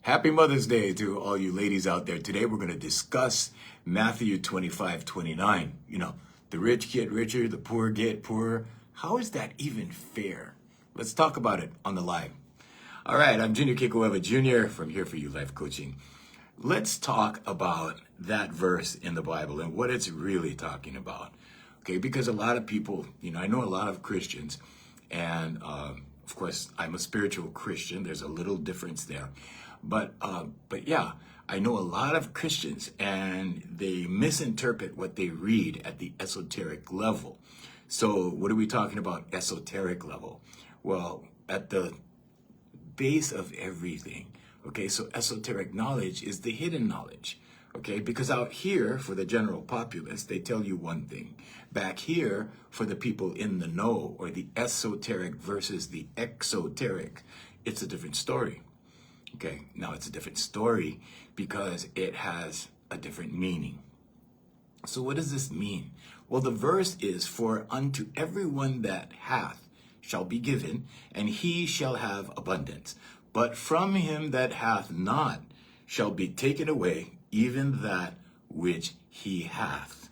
Happy Mother's Day to all you ladies out there. Today we're going to discuss Matthew 25:29. You know, the rich get richer, the poor get poorer. How is that even fair? Let's talk about it on the live. All right, I'm Junior Kikueva Jr. from Here For You Life Coaching. Let's talk about that verse in the Bible and what it's really talking about. Okay, because a lot of people, I know a lot of Christians, and of course, I'm a spiritual Christian. There's a little difference there. But yeah, I know a lot of Christians, and they misinterpret what they read at the esoteric level. So what are we talking about esoteric level? Well, at the base of everything. Okay, so esoteric knowledge is the hidden knowledge. Okay, because out here for the general populace, they tell you one thing. Back here for the people in the know, or the esoteric versus the exoteric, it's a different story. Okay, now it's a different story because it has a different meaning. So what does this mean? Well, the verse is, "For unto everyone that hath shall be given, and he shall have abundance. But from him that hath not shall be taken away even that which he hath."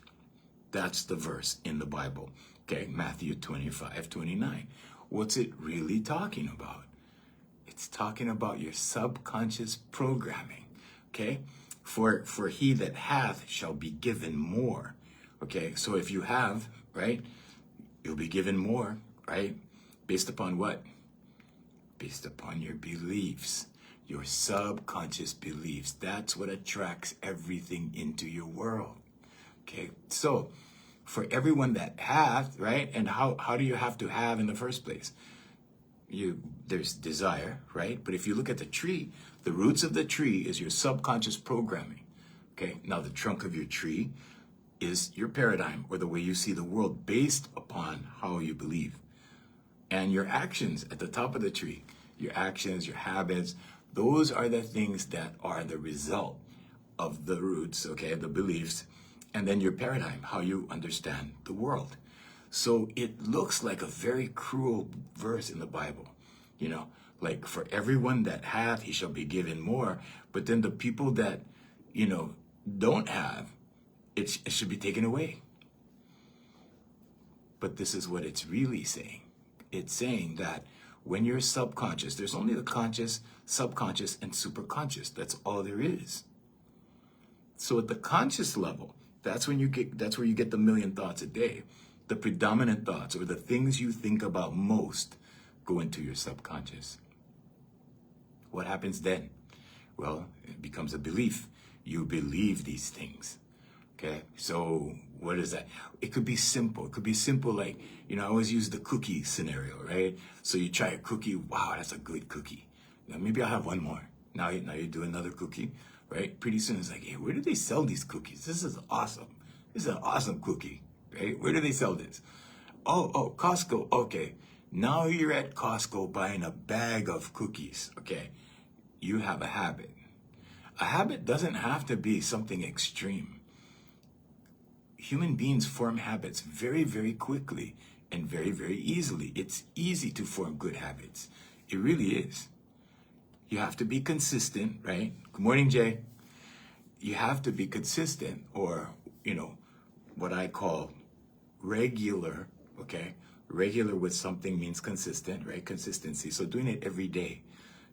That's the verse in the Bible. Okay, Matthew 25:29. What's it really talking about? It's talking about your subconscious programming. Okay, for he that hath shall be given more. Okay, so if you have, right, you'll be given more, right? Based upon what? Based upon your beliefs, your subconscious beliefs. That's what attracts everything into your world. Okay, so for everyone that hath, right, and how do you have to have in the first place? There's desire, right? But if you look at the tree, the roots of the tree is your subconscious programming. Okay, now the trunk of your tree is your paradigm, or the way you see the world based upon how you believe. And your actions at the top of the tree, your actions, your habits, those are the things that are the result of the roots, okay, the beliefs, and then your paradigm, how you understand the world. So it looks like a very cruel verse in the Bible, like for everyone that hath, he shall be given more. But then the people that, don't have, it should be taken away. But this is what it's really saying. It's saying that when you're subconscious, there's only the conscious, subconscious, and superconscious. That's all there is. So at the conscious level, that's where you get the million thoughts a day. The predominant thoughts, or the things you think about most, go into your subconscious. What happens then? Well, it becomes a belief. You believe these things. Okay, so what is that? It could be simple. It could be simple like, I always use the cookie scenario, right? So you try a cookie. Wow, that's a good cookie. Now maybe I'll have one more. Now you do another cookie, right? Pretty soon it's like, hey, where do they sell these cookies? This is awesome. This is an awesome cookie, right? Where do they sell this? Oh, Costco. Okay, now you're at Costco buying a bag of cookies. Okay, you have a habit. A habit doesn't have to be something extreme. Human beings form habits very, very quickly and very, very easily. It's easy to form good habits. It really is. You have to be consistent, right? Good morning, Jay. You have to be consistent, or, what I call regular, okay? Regular with something means consistent, right? Consistency. So doing it every day.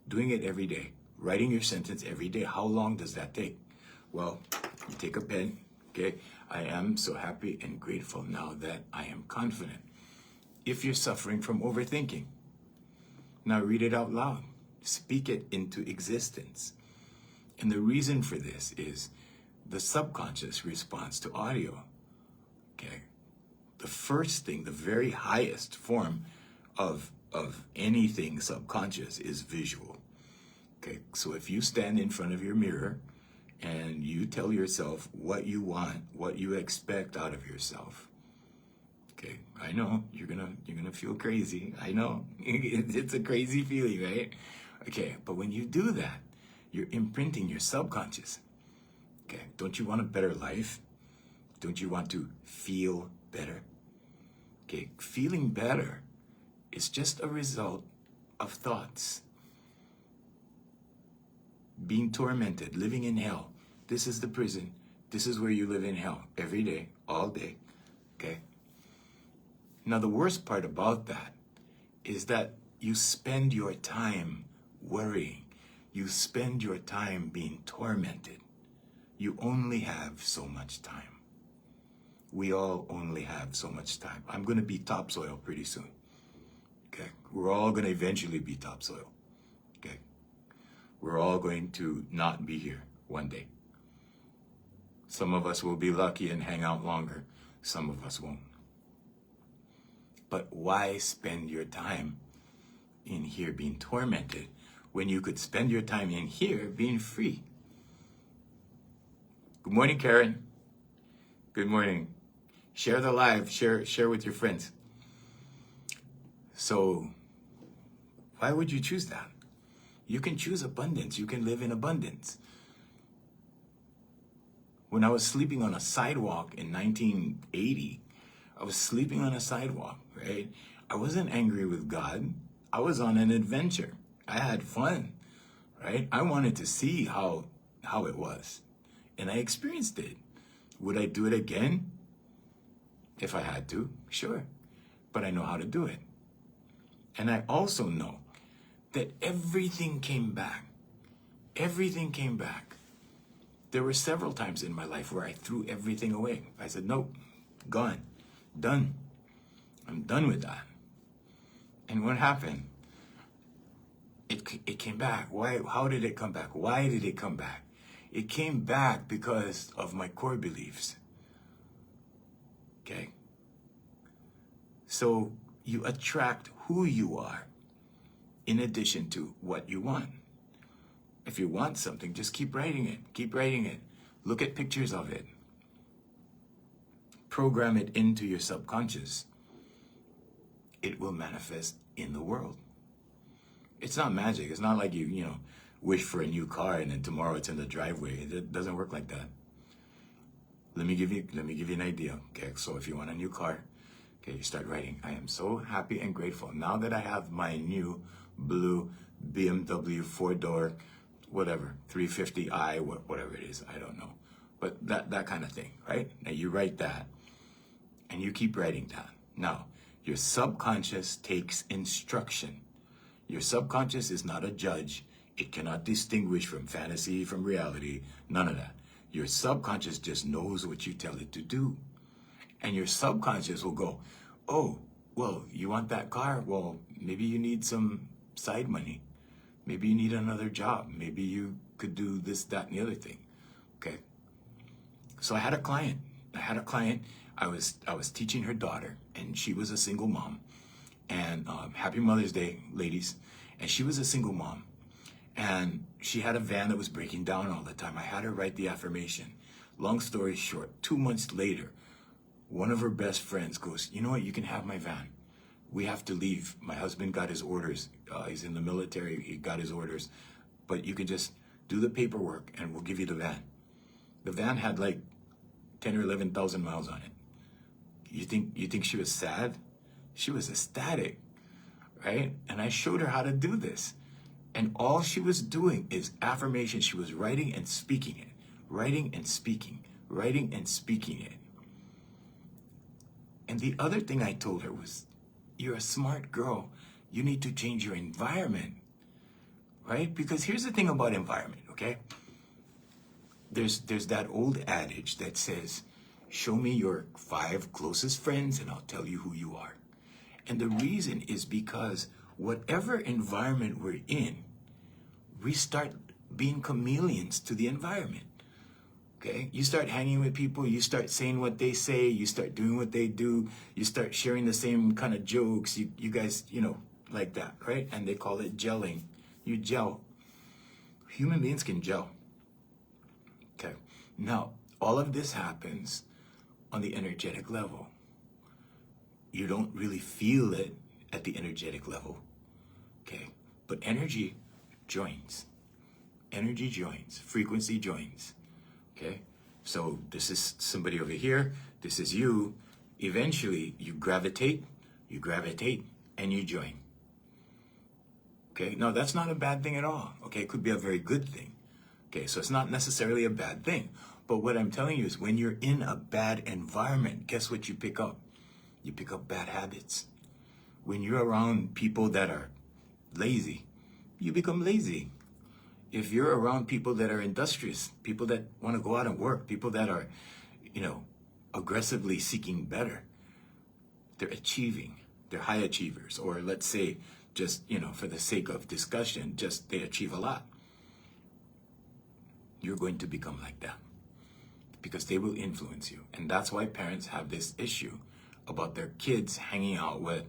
Doing it every day. Writing your sentence every day. How long does that take? Well, you take a pen, okay? I am so happy and grateful now that I am confident. If you're suffering from overthinking, now read it out loud. Speak it into existence. And the reason for this is the subconscious responds to audio. Okay? The first thing, the very highest form of anything subconscious is visual. Okay? So if you stand in front of your mirror and you tell yourself what you want, what you expect out of yourself. Okay, I know you're gonna feel crazy. I know it's a crazy feeling, right? Okay, but when you do that, you're imprinting your subconscious. Okay, don't you want a better life? Don't you want to feel better? Okay, feeling better is just a result of thoughts. being tormented, living in hell. This is the prison. This is where you live in hell every day, all day. Okay? Now, the worst part about that is that you spend your time worrying. You spend your time being tormented. You only have so much time. We all only have so much time. I'm going to be topsoil pretty soon. Okay? We're all going to eventually be topsoil. Okay? We're all going to not be here one day. Some of us will be lucky and hang out longer. Some of us won't. But why spend your time in here being tormented when you could spend your time in here being free? Good morning, Karen. Good morning. Share the live. Share with your friends. So, why would you choose that? You can choose abundance. You can live in abundance. When I was sleeping on a sidewalk in 1980, I was sleeping on a sidewalk, right? I wasn't angry with God. I was on an adventure. I had fun, right? I wanted to see how it was. And I experienced it. Would I do it again? If I had to, sure. But I know how to do it. And I also know that everything came back. Everything came back. There were several times in my life where I threw everything away. I said, nope, gone, done. I'm done with that. And what happened? It came back. Why? How did it come back? Why did it come back? It came back because of my core beliefs. Okay? So you attract who you are in addition to what you want. If you want something, just keep writing it. Keep writing it. Look at pictures of it. Program it into your subconscious. It will manifest in the world. It's not magic. It's not like you wish for a new car and then tomorrow it's in the driveway. It doesn't work like that. Let me give you an idea. Okay, so if you want a new car, okay, you start writing. I am so happy and grateful now that I have my new blue BMW 4-door, whatever, 350i, whatever it is, I don't know. But that kind of thing, right? Now you write that and you keep writing that. Now, your subconscious takes instruction. Your subconscious is not a judge. It cannot distinguish from fantasy from reality, none of that. Your subconscious just knows what you tell it to do. And your subconscious will go, oh, well, you want that car? Well, maybe you need some side money. Maybe you need another job. Maybe you could do this, that, and the other thing. Okay. So I had a client. I was teaching her daughter, and she was a single mom. And happy Mother's Day, ladies. And she was a single mom. And she had a van that was breaking down all the time. I had her write the affirmation. Long story short, 2 months later, one of her best friends goes, you know what, you can have my van. We have to leave. My husband got his orders. He's in the military. He got his orders. But you can just do the paperwork and we'll give you the van. The van had like 10 or 11,000 miles on it. You think she was sad? She was ecstatic, right? And I showed her how to do this. And all she was doing is affirmation. She was writing and speaking it. Writing and speaking. Writing and speaking it. And the other thing I told her was, you're a smart girl. You need to change your environment, right? Because here's the thing about environment, okay? There's that old adage that says, show me your 5 closest friends and I'll tell you who you are. And the reason is because whatever environment we're in, we start being chameleons to the environment. Okay? You start hanging with people, you start saying what they say, you start doing what they do, you start sharing the same kind of jokes, you guys, like that, right? And they call it gelling. You gel. Human beings can gel. Okay? Now, all of this happens on the energetic level. You don't really feel it at the energetic level. Okay? But energy joins. Energy joins. Frequency joins. Okay? So this is somebody over here. This is you. Eventually, you gravitate, and you join. Okay? Now, that's not a bad thing at all. Okay? It could be a very good thing. Okay, so it's not necessarily a bad thing. But what I'm telling you is when you're in a bad environment, guess what you pick up? You pick up bad habits. When you're around people that are lazy, you become lazy. If you're around people that are industrious, people that want to go out and work, people that are, aggressively seeking better, they're achieving, they're high achievers, or let's say just, for the sake of discussion, just they achieve a lot. You're going to become like that because they will influence you. And that's why parents have this issue about their kids hanging out with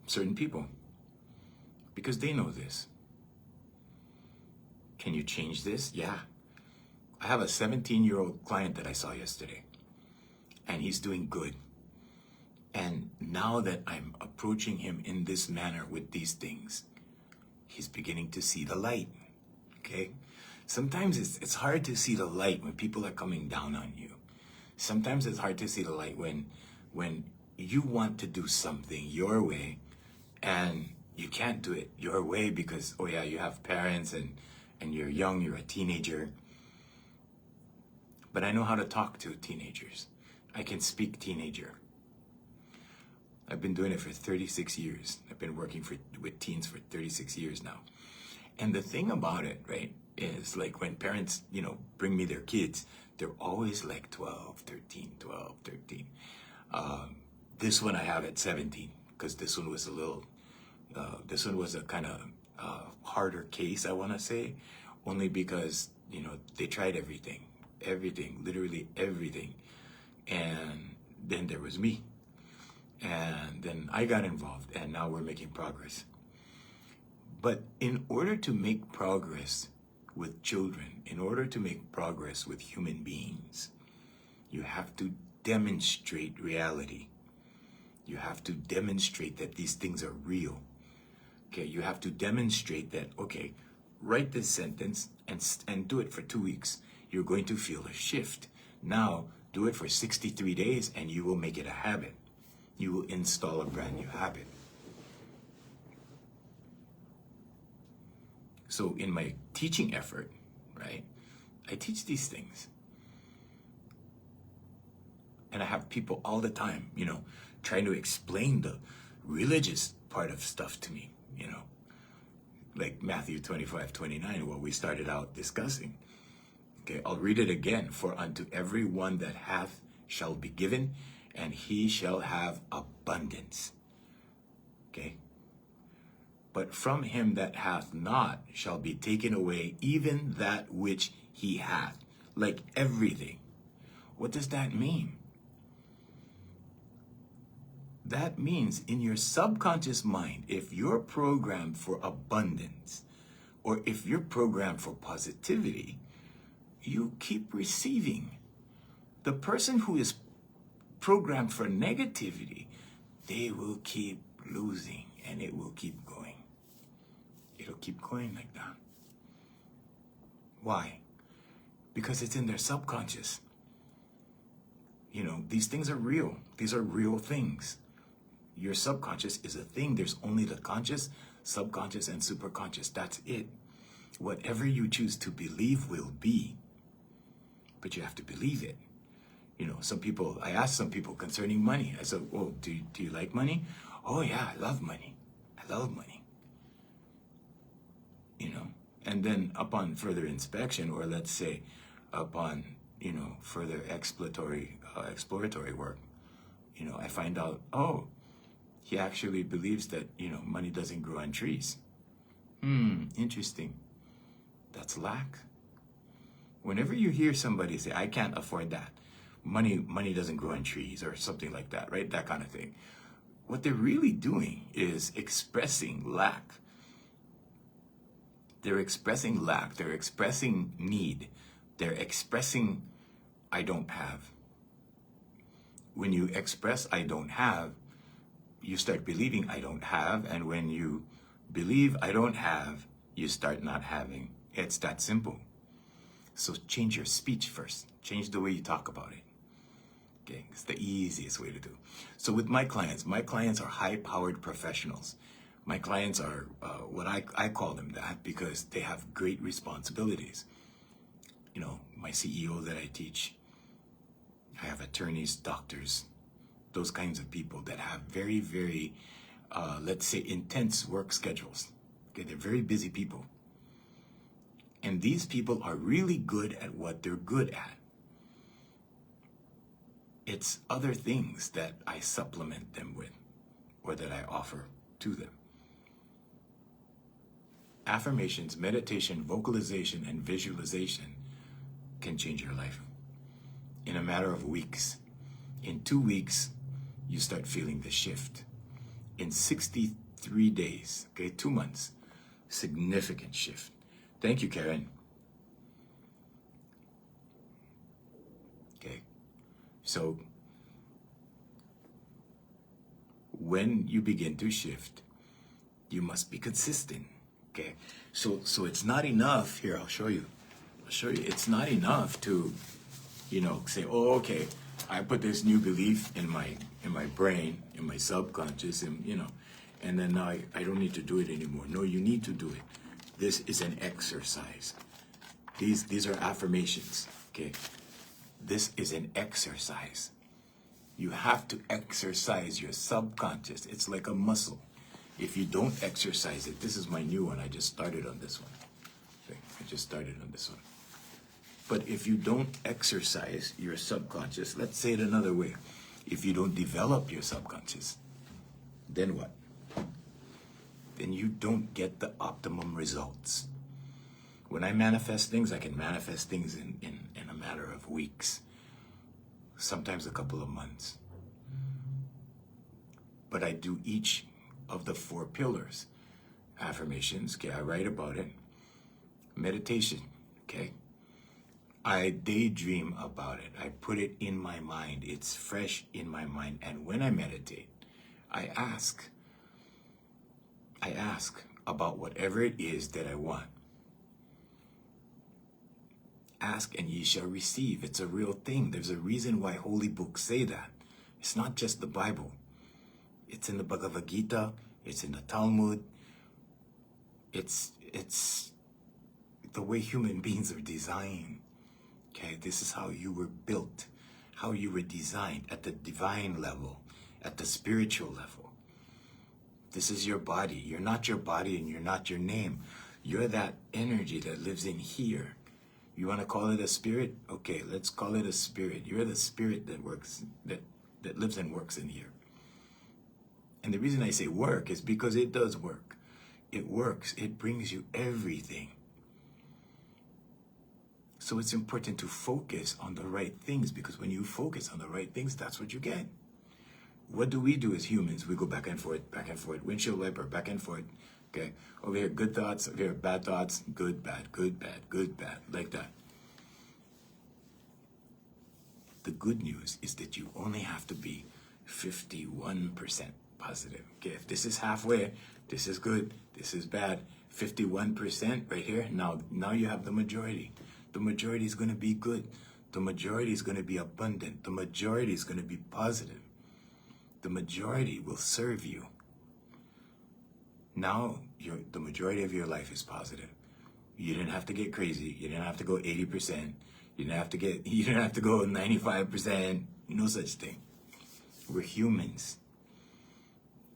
certain people because they know this. Can you change this? Yeah. I have a 17-year-old client that I saw yesterday, and he's doing good. And now that I'm approaching him in this manner with these things, he's beginning to see the light, okay? Sometimes it's hard to see the light when people are coming down on you. Sometimes it's hard to see the light when you want to do something your way and you can't do it your way because, you have parents and you're young, you're a teenager. But I know how to talk to teenagers. I can speak teenager. I've been doing it for 36 years. I've been working with teens for 36 years now. And the thing about it, right, is like when parents, bring me their kids, they're always like 12, 13. This one I have at 17 because this one was a kind of harder case, I want to say, only because, they tried everything, literally everything. And then there was me. And then I got involved, and now we're making progress. But in order to make progress with children, in order to make progress with human beings, you have to demonstrate reality. You have to demonstrate that these things are real. Okay, you have to demonstrate that, write this sentence and do it for 2 weeks. You're going to feel a shift. Now, do it for 63 days and you will make it a habit. You will install a brand new habit. So in my teaching effort, right, I teach these things. And I have people all the time, trying to explain the religious part of stuff to me, like Matthew 25:29, what we started out discussing. Okay, I'll read it again. For unto every one that hath shall be given, and he shall have abundance. Okay? But from him that hath not shall be taken away even that which he hath. Like everything. What does that mean? That means in your subconscious mind, if you're programmed for abundance, or if you're programmed for positivity, you keep receiving. The person who is programmed for negativity, they will keep losing, and it will keep going. It'll keep going like that. Why? Because it's in their subconscious. These things are real. These are real things. Your subconscious is a thing. There's only the conscious, subconscious, and superconscious. That's it. Whatever you choose to believe will be. But you have to believe it. I asked some people concerning money. I said, oh, do you like money? Oh yeah, I love money. I love money. And then upon further inspection, or let's say upon, further exploratory work, I find out, he actually believes that, money doesn't grow on trees. Interesting. That's lack. Whenever you hear somebody say, I can't afford that, money doesn't grow on trees or something like that, right? That kind of thing. What they're really doing is expressing lack. They're expressing lack. They're expressing need. They're expressing, I don't have. When you express, I don't have, you start believing I don't have. And when you believe I don't have, you start not having. It's that simple. So change your speech first. Change the way you talk about it. Okay, it's the easiest way to do. So with my clients are high-powered professionals. My clients are what I call them that because they have great responsibilities. my CEO that I teach, I have attorneys, doctors, those kinds of people that have very, very, let's say, intense work schedules. Okay, they're very busy people. And these people are really good at what they're good at. It's other things that I supplement them with or that I offer to them. Affirmations, meditation, vocalization, and visualization can change your life in a matter of weeks. In 2 weeks, you start feeling the shift. In 63 days, okay, 2 months, significant shift. Thank you, Karen. Okay, so when you begin to shift, you must be consistent. Okay, so it's not enough. Here, I'll show you. It's not enough to, say, oh, okay, I put this new belief in my brain, in my subconscious, and then now I don't need to do it anymore. No, you need to do it. This is an exercise. These are affirmations. Okay, this is an exercise. You have to exercise your subconscious. It's like a muscle. If you don't exercise it, this is my new one. I just started on this one. Okay, But if you don't exercise your subconscious, let's say it another way. If you don't develop your subconscious, then what? Then you don't get the optimum results. When I manifest things, I can manifest things in a matter of weeks, sometimes a couple of months. But I do each of the 4 pillars. Affirmations, okay, I write about it. Meditation, okay. I daydream about it. I put it in my mind. It's fresh in my mind. And when I meditate, I ask about whatever it is that I want. Ask and ye shall receive. It's a real thing. There's a reason why holy books say that. It's not just the Bible. It's in the Bhagavad Gita. It's in the Talmud. It's the way human beings are designed. Okay, this is how you were built, how you were designed at the divine level, at the spiritual level. This is your body. You're not your body and you're not your name. You're that energy that lives in here. You want to call it a spirit? Okay, let's call it a spirit. You're the spirit that works, that lives and works in here. And the reason I say work is because it does work. It works. It brings you everything. So it's important to focus on the right things, because when you focus on the right things, that's what you get. What do we do as humans? We go back and forth, windshield wiper, back and forth. Okay, over here, good thoughts, over here, bad thoughts, good, bad, good, bad, good, bad, like that. The good news is that you only have to be 51% positive. Okay, if this is halfway, this is good, this is bad, 51% right here, now you have the majority. The majority is going to be good. The majority is going to be abundant. The majority is going to be positive. The majority will serve you. Now, the majority of your life is positive. You didn't have to get crazy. You didn't have to go 80%. You didn't have to go 95%. No such thing. We're humans.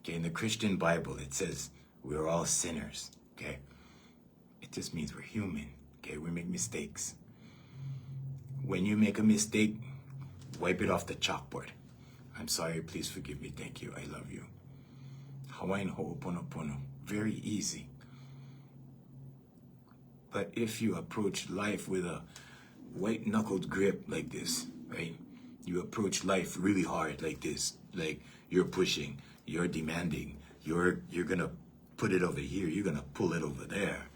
Okay, in the Christian Bible, it says we're all sinners. Okay, it just means we're human. Okay, we make mistakes. When you make a mistake, wipe it off the chalkboard. I'm sorry, please forgive me, thank you, I love you. Hawaiian ho'oponopono, very easy. But if you approach life with a white-knuckled grip like this, right? You approach life really hard like this, like you're pushing, you're demanding, you're gonna put it over here, you're gonna pull it over there.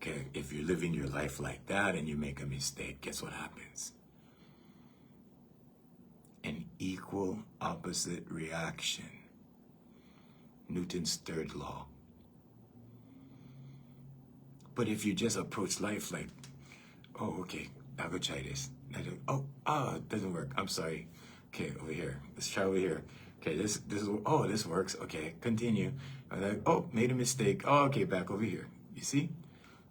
Okay, if you're living your life like that and you make a mistake, guess what happens? An equal opposite reaction. Newton's third law. But if you just approach life like, oh, okay, I'll go try this. It doesn't work. I'm sorry. Okay, over here. Let's try over here. Okay, this works. Okay, continue. Made a mistake. Oh, okay, back over here. You see?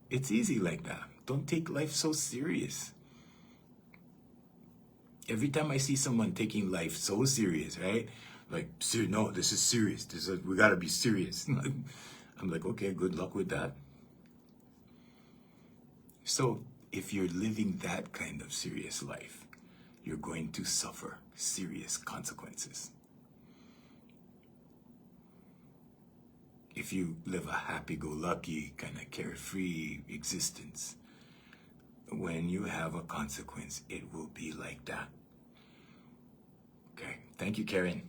It's easy like that. Don't take life so serious. Every time I see someone taking life so serious, right? Like, no, this is serious. We gotta be serious. I'm like, okay, good luck with that. So if you're living that kind of serious life, you're going to suffer serious consequences. If you live a happy-go-lucky, kind of carefree existence, when you have a consequence, it will be like that. Okay, thank you, Karen.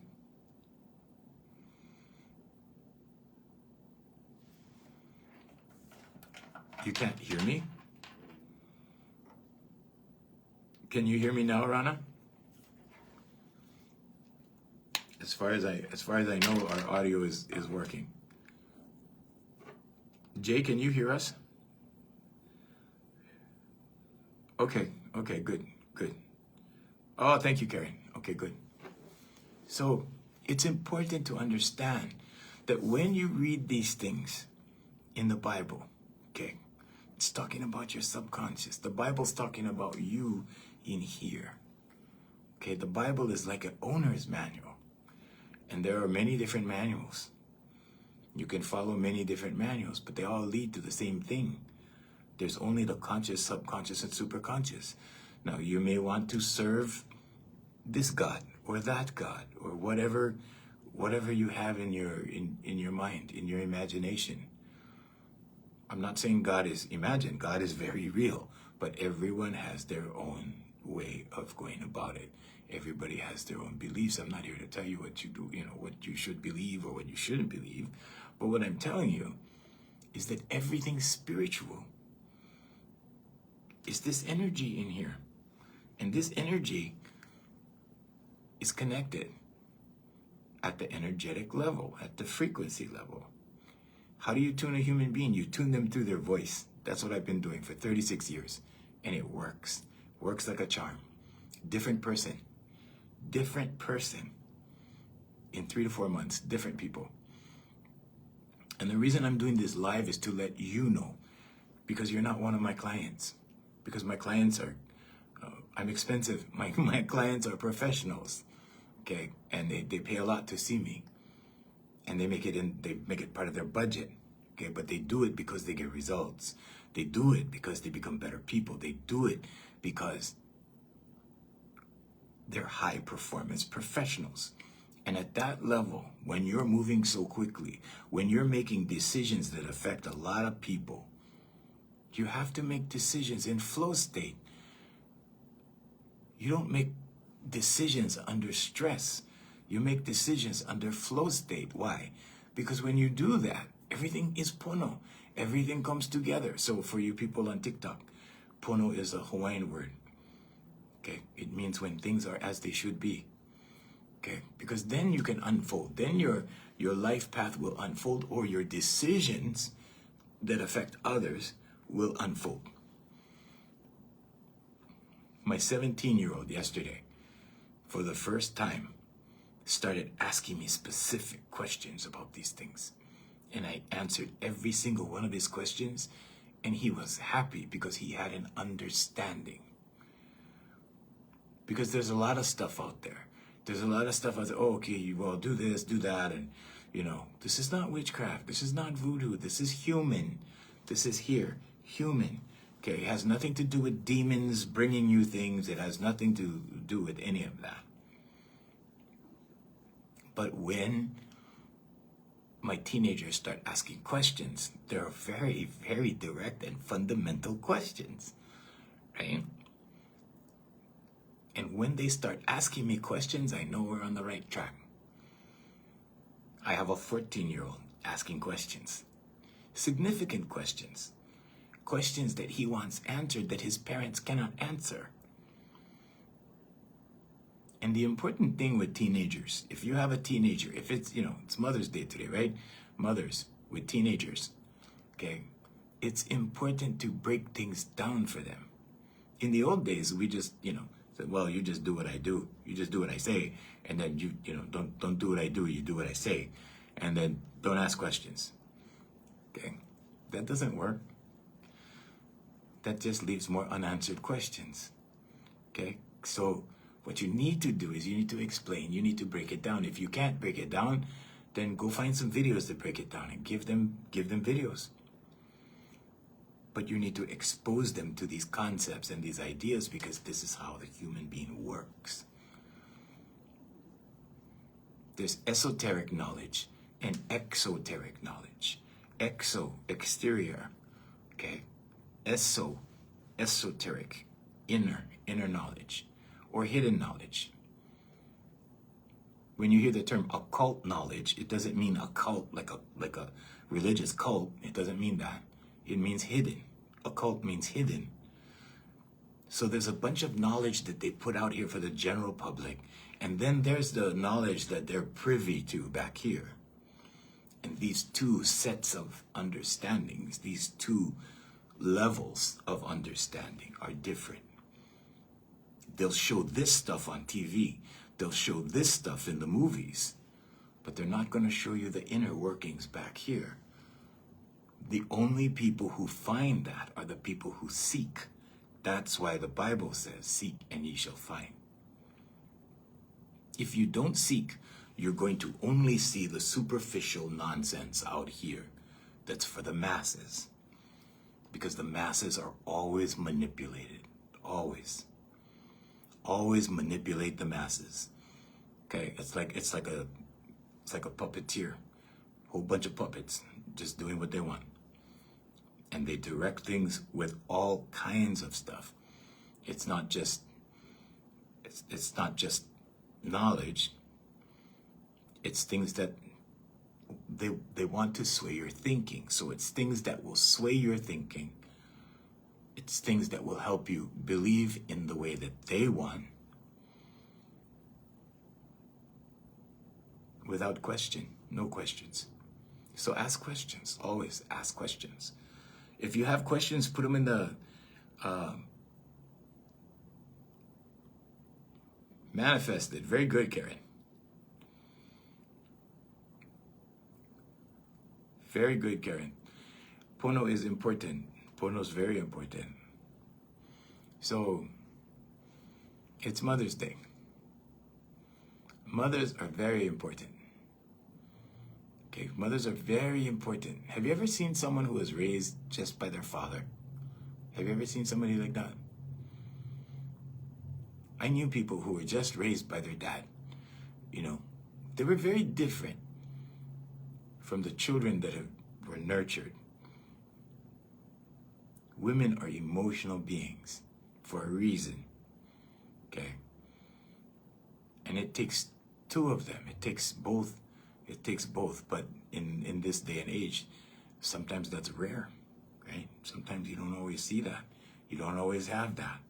You can't hear me? Can you hear me now, Rana? As far as I know, our audio is working. Jay, can you hear us? Okay, good. Oh, thank you, Karen. Okay, good. So it's important to understand that when you read these things in the Bible, okay, it's talking about your subconscious. The Bible's talking about you in here. Okay, the Bible is like an owner's manual. And there are many different manuals. You can follow many different manuals, but they all lead to the same thing. There's only the conscious, subconscious, and superconscious. Now, you may want to serve this God or that God or whatever you have in your mind, in your imagination. I'm not saying God is imagined. God is very real, but everyone has their own way of going about it. Everybody has their own beliefs. I'm not here to tell you what you do, what you should believe or what you shouldn't believe. But what I'm telling you is that everything spiritual is this energy in here. And this energy is connected at the energetic level, at the frequency level. How do you tune a human being? You tune them through their voice. That's what I've been doing for 36 years. And it works. Works like a charm. Different person in 3 to 4 months, different people. And the reason I'm doing this live is to let you know, because you're not one of my clients. Because my clients are, I'm expensive. My clients are professionals, okay? And they pay a lot to see me. And they make it part of their budget, okay? But they do it because they get results. They do it because they become better people. They do it because they're high performance professionals. And at that level, when you're moving so quickly, when you're making decisions that affect a lot of people, you have to make decisions in flow state. You don't make decisions under stress. You make decisions under flow state. Why? Because when you do that, everything is pono. Everything comes together. So for you people on TikTok, pono is a Hawaiian word. Okay, it means when things are as they should be. Okay, because then you can unfold. Then your life path will unfold, or your decisions that affect others will unfold. My 17-year-old yesterday, for the first time, started asking me specific questions about these things. And I answered every single one of his questions, and he was happy because he had an understanding. Because there's a lot of stuff out there. There's a lot of stuff out there. Oh, okay, well, do this, do that. And, this is not witchcraft. This is not voodoo. This is human. This is here, human. Okay, it has nothing to do with demons bringing you things. It has nothing to do with any of that. But when my teenagers start asking questions, they're very, very direct and fundamental questions, right? And when they start asking me questions, I know we're on the right track. I have a 14-year-old asking questions, significant questions, questions that he wants answered that his parents cannot answer. And the important thing with teenagers, if you have a teenager, if it's, it's Mother's Day today, right? Mothers with teenagers, okay? It's important to break things down for them. In the old days, we just, said, well, you just do what I do. You just do what I say. And then you don't do what I do. You do what I say. And then don't ask questions. Okay? That doesn't work. That just leaves more unanswered questions. Okay? So What you need to do is you need to explain, you need to break it down. If you can't break it down, then go find some videos to break it down and give them videos. But you need to expose them to these concepts and these ideas, because this is how the human being works. There's esoteric knowledge and exoteric knowledge. Exo, exterior, okay? Esoteric, inner knowledge, or hidden knowledge. When you hear the term occult knowledge, it doesn't mean occult like a religious cult. It doesn't mean that. It means hidden. Occult means hidden. So there's a bunch of knowledge that they put out here for the general public, and then there's the knowledge that they're privy to back here. And these two sets of understandings, these two levels of understanding are different. They'll show this stuff on TV. They'll show this stuff in the movies. But they're not going to show you the inner workings back here. The only people who find that are the people who seek. That's why the Bible says, seek and ye shall find. If you don't seek, you're going to only see the superficial nonsense out here that's for the masses. Because the masses are always manipulated. Always. Always manipulate the masses. Okay, it's like a puppeteer. Whole bunch of puppets just doing what they want. And they direct things with all kinds of stuff. It's not just knowledge. It's things that they want to sway your thinking. So it's things that will sway your thinking. It's things that will help you believe in the way that they want, without question, no questions. So ask questions, always ask questions. If you have questions, put them in the manifested. Very good, Karen. Very good, Karen. Pono is important. Pono is very important. So, it's Mother's Day. Mothers are very important. Okay, mothers are very important. Have you ever seen someone who was raised just by their father? Have you ever seen somebody like that? I knew people who were just raised by their dad. You know, they were very different from the children that were nurtured. Women are emotional beings for a reason, okay? And it takes two of them. It takes both, but in this day and age, sometimes that's rare, right? Sometimes you don't always see that. You don't always have that.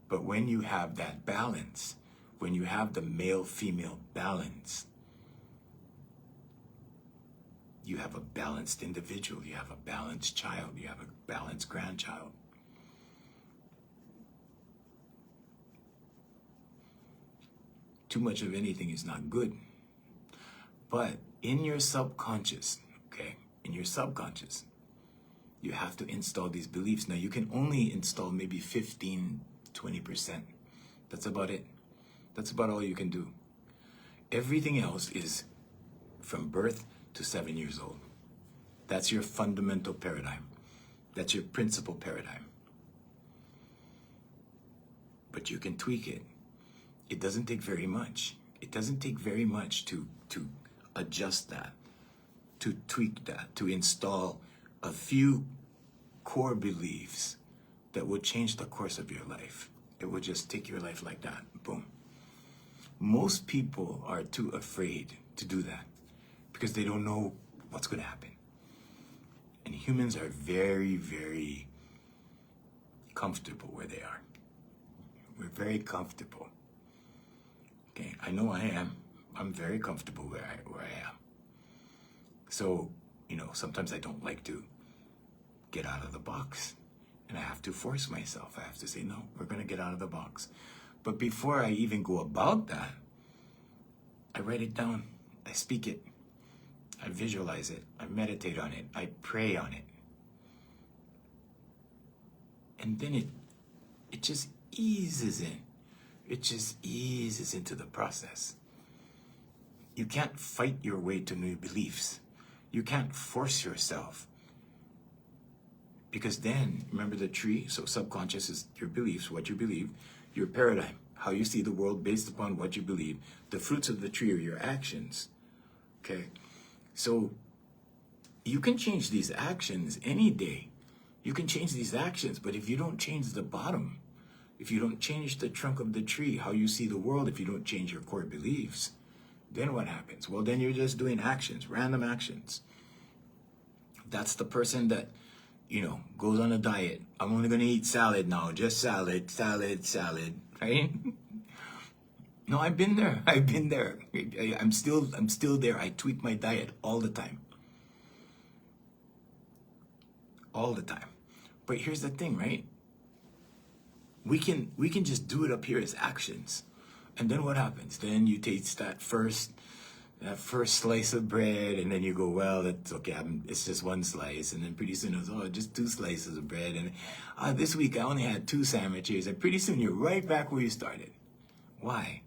But when you have that balance, when you have the male-female balance, you have a balanced individual, you have a balanced child, you have a balanced grandchild. Too much of anything is not good. But in your subconscious, okay, in your subconscious, you have to install these beliefs. Now, you can only install maybe 15, 20%. That's about it. That's about all you can do. Everything else is from birth to 7 years old. That's your fundamental paradigm. That's your principal paradigm. But you can tweak it. It doesn't take very much. It doesn't take very much to adjust that, to tweak that, to install a few core beliefs that will change the course of your life. It will just take your life like that. Boom. Most people are too afraid to do that because they don't know what's going to happen. And humans are very, very comfortable where they are. We're very comfortable. Okay, I know I am. I'm very comfortable where I am. So, sometimes I don't like to get out of the box. And I have to force myself. I have to say, no, we're going to get out of the box. But before I even go about that, I write it down. I speak it. I visualize it. I meditate on it. I pray on it. And then it just eases in. It just eases into the process. You can't fight your way to new beliefs. You can't force yourself. Because then, remember the tree? So subconscious is your beliefs, what you believe, your paradigm, how you see the world based upon what you believe. The fruits of the tree are your actions. Okay? So you can change these actions any day. You can change these actions, but if you don't change the bottom, if you don't change the trunk of the tree, how you see the world, if you don't change your core beliefs, then what happens? Well, then you're just doing actions, random actions. That's the person that, goes on a diet. I'm only going to eat salad now, just salad, right? No, I've been there. I'm still there. I tweak my diet all the time. All the time. But here's the thing, right? We can just do it up here as actions. And then what happens? Then you taste that first slice of bread, and then you go, well, that's okay, it's just one slice. And then pretty soon it's, just 2 slices of bread. And this week I only had 2 sandwiches. And pretty soon you're right back where you started. Why?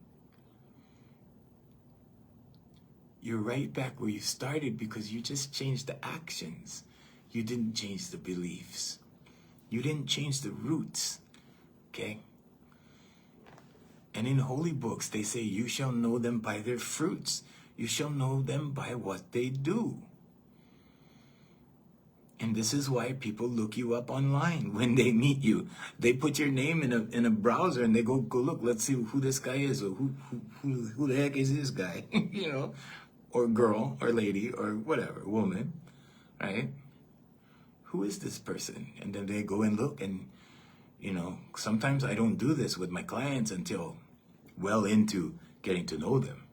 You're right back where you started because you just changed the actions. You didn't change the beliefs. You didn't change the roots. Okay? And in holy books, they say, you shall know them by their fruits. You shall know them by what they do. And this is why people look you up online when they meet you. They put your name in a browser and they go look, let's see who this guy is, or who the heck is this guy, or girl, or lady, or whatever, woman, right? Who is this person? And then they go and look, and sometimes I don't do this with my clients until well into getting to know them.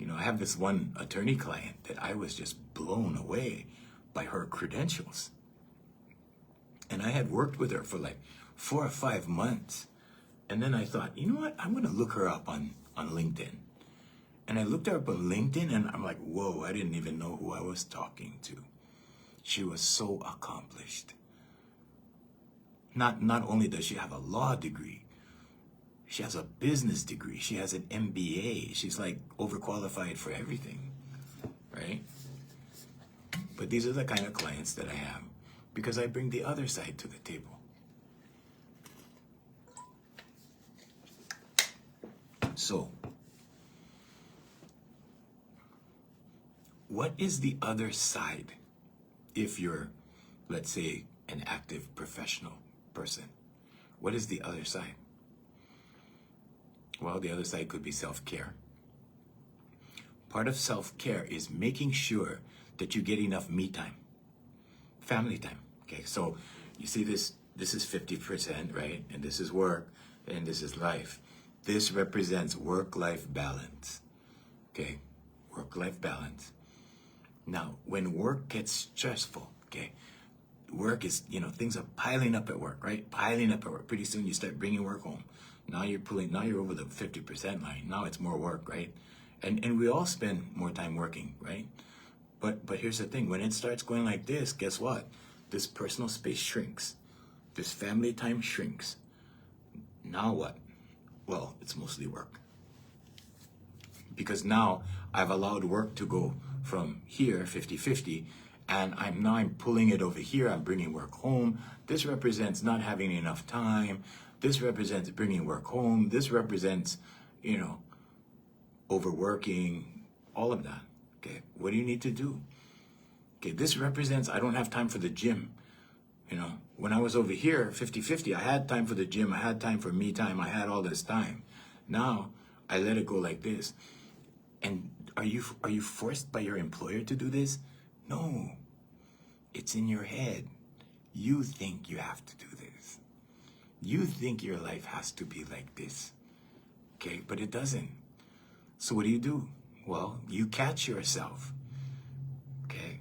I have this one attorney client that I was just blown away by her credentials. And I had worked with her for like 4 or 5 months. And then I thought, you know what? I'm going to look her up on LinkedIn. And I looked her up on LinkedIn and I'm like, whoa, I didn't even know who I was talking to. She was so accomplished. Not only does she have a law degree, she has a business degree. She has an MBA. She's like overqualified for everything, right? But these are the kind of clients that I have because I bring the other side to the table. So, what is the other side if you're, let's say, an active professional person? What is the other side? Well, the other side could be self-care. Part of self-care is making sure that you get enough me time, family time. Okay, so you see this is 50%, right? And this is work, and this is life. This represents work-life balance. Okay, work-life balance. Now, when work gets stressful, okay, work is, things are piling up at work, right? Piling up at work. Pretty soon you start bringing work home. Now you're over the 50% line. Now it's more work, right? And we all spend more time working, right? But here's the thing. When it starts going like this, guess what? This personal space shrinks. This family time shrinks. Now what? Well, it's mostly work. Because now I've allowed work to go from here, 50-50, and I'm pulling it over here. I'm bringing work home. This represents not having enough time. This represents bringing work home. This represents, overworking, all of that. Okay, what do you need to do? Okay, this represents I don't have time for the gym. When I was over here, 50-50, I had time for the gym. I had time for me time. I had all this time. Now, I let it go like this. And are you forced by your employer to do this? No. It's in your head. You think you have to do this. You think your life has to be like this. Okay, but it doesn't. So what do? Well, you catch yourself. Okay?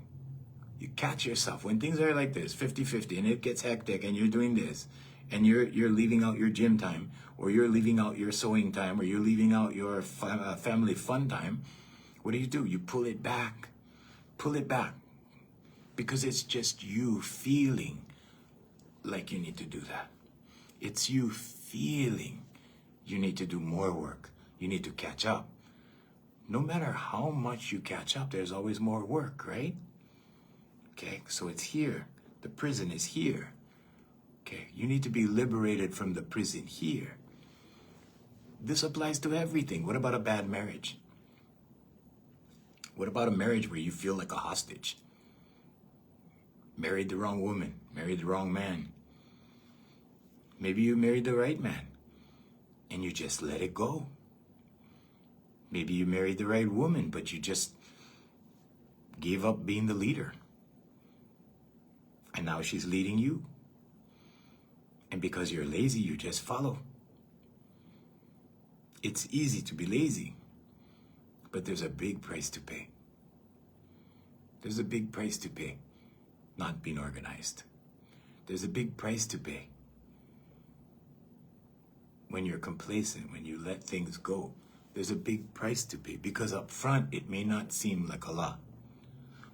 You catch yourself. When things are like this, 50-50, and it gets hectic, and you're doing this, and you're leaving out your gym time, or you're leaving out your sewing time, or you're leaving out your family fun time, what do? You pull it back. Pull it back. Because it's just you feeling like you need to do that. It's you feeling you need to do more work. You need to catch up. No matter how much you catch up, there's always more work, right? Okay, so it's here. The prison is here. Okay, you need to be liberated from the prison here. This applies to everything. What about a bad marriage? What about a marriage where you feel like a hostage? Married the wrong woman, married the wrong man. Maybe you married the right man and you just let it go. Maybe you married the right woman, but you just gave up being the leader. And now she's leading you. And because you're lazy, you just follow. It's easy to be lazy, but there's a big price to pay. There's a big price to pay not being organized. There's a big price to pay when you're complacent, when you let things go. There's a big price to pay because up front it may not seem like a lot.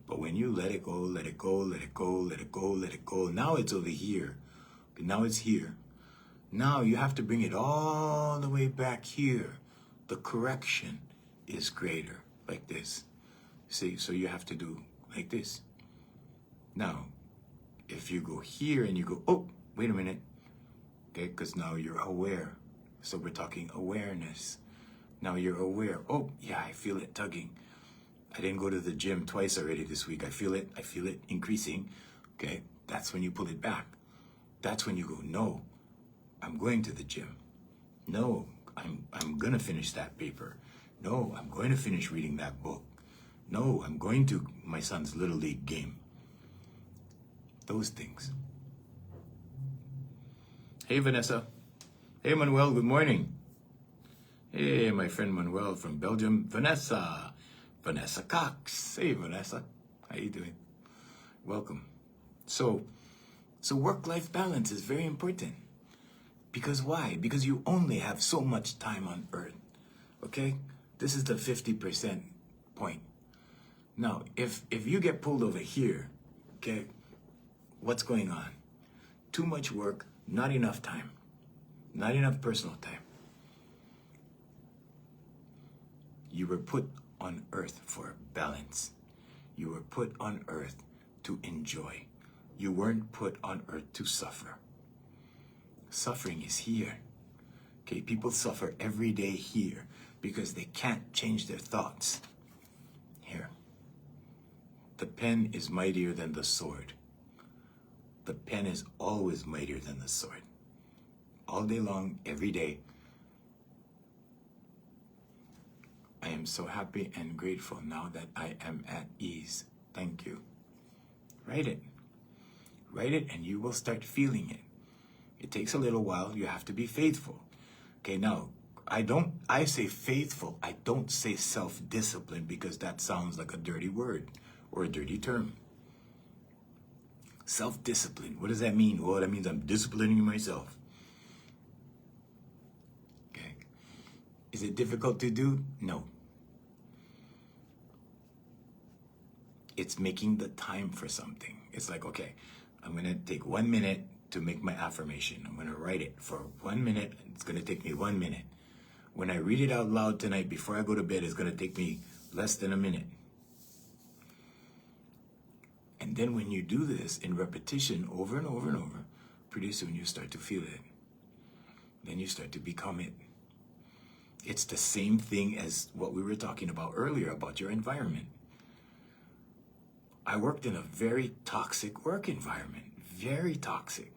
But when you let it go, let it go, let it go, let it go, let it go, now it's over here. Now it's here. Now you have to bring it all the way back here. The correction is greater, like this. See, so you have to do like this. Now, if you go here and you go, oh, wait a minute. Okay, because now you're aware. So we're talking awareness. Now you're aware. Oh, yeah, I feel it tugging. I didn't go to the gym twice already this week. I feel it increasing. Okay, that's when you pull it back. That's when you go, no, I'm going to the gym. No, I'm gonna finish that paper. No, I'm going to finish reading that book. No, I'm going to my son's Little League game. Those things. Hey, Vanessa. Hey, Manuel, good morning. Hey, my friend Manuel from Belgium. Vanessa Cox. Hey, Vanessa. How you doing? Welcome. So work-life balance is very important. Because why? Because you only have so much time on earth. Okay? This is the 50% point. Now, if you get pulled over here, okay, what's going on? Too much work, not enough time. Not enough personal time. You were put on earth for balance. You were put on earth to enjoy. You weren't put on earth to suffer. Suffering is here. Okay, people suffer every day here because they can't change their thoughts. Here. The pen is mightier than the sword. The pen is always mightier than the sword. All day long, every day. I am so happy and grateful now that I am at ease. Thank you. Write it. Write it and you will start feeling it. It takes a little while. You have to be faithful. Okay, now, I say faithful. I don't say self-discipline because that sounds like a dirty word or a dirty term. Self-discipline. What does that mean? Well, that means I'm disciplining myself. Okay. Is it difficult to do? No. It's making the time for something. It's like, okay, I'm going to take 1 minute to make my affirmation. I'm going to write it for 1 minute. It's going to take me 1 minute. When I read it out loud tonight before I go to bed, it's going to take me less than a minute. And then when you do this in repetition over and over and over, pretty soon you start to feel it. Then you start to become it. It's the same thing as what we were talking about earlier about your environment. I worked in a very toxic work environment, very toxic.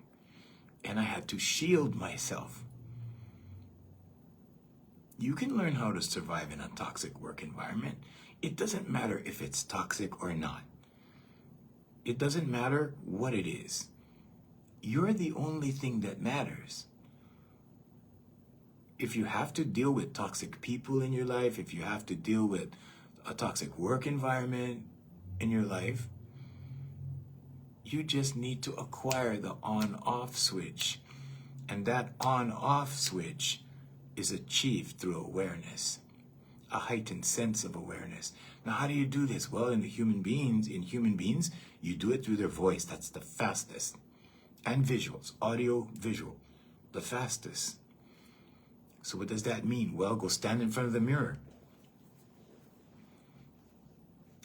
And I had to shield myself. You can learn how to survive in a toxic work environment. It doesn't matter if it's toxic or not. It doesn't matter what it is. You're the only thing that matters. If you have to deal with toxic people in your life, if you have to deal with a toxic work environment in your life, you just need to acquire the on-off switch. And that on-off switch is achieved through awareness, a heightened sense of awareness. Now, how do you do this? Well, in human beings, you do it through their voice. That's the fastest. And visuals, audio, visual. the fastest. So what does that mean? Well, go stand in front of the mirror.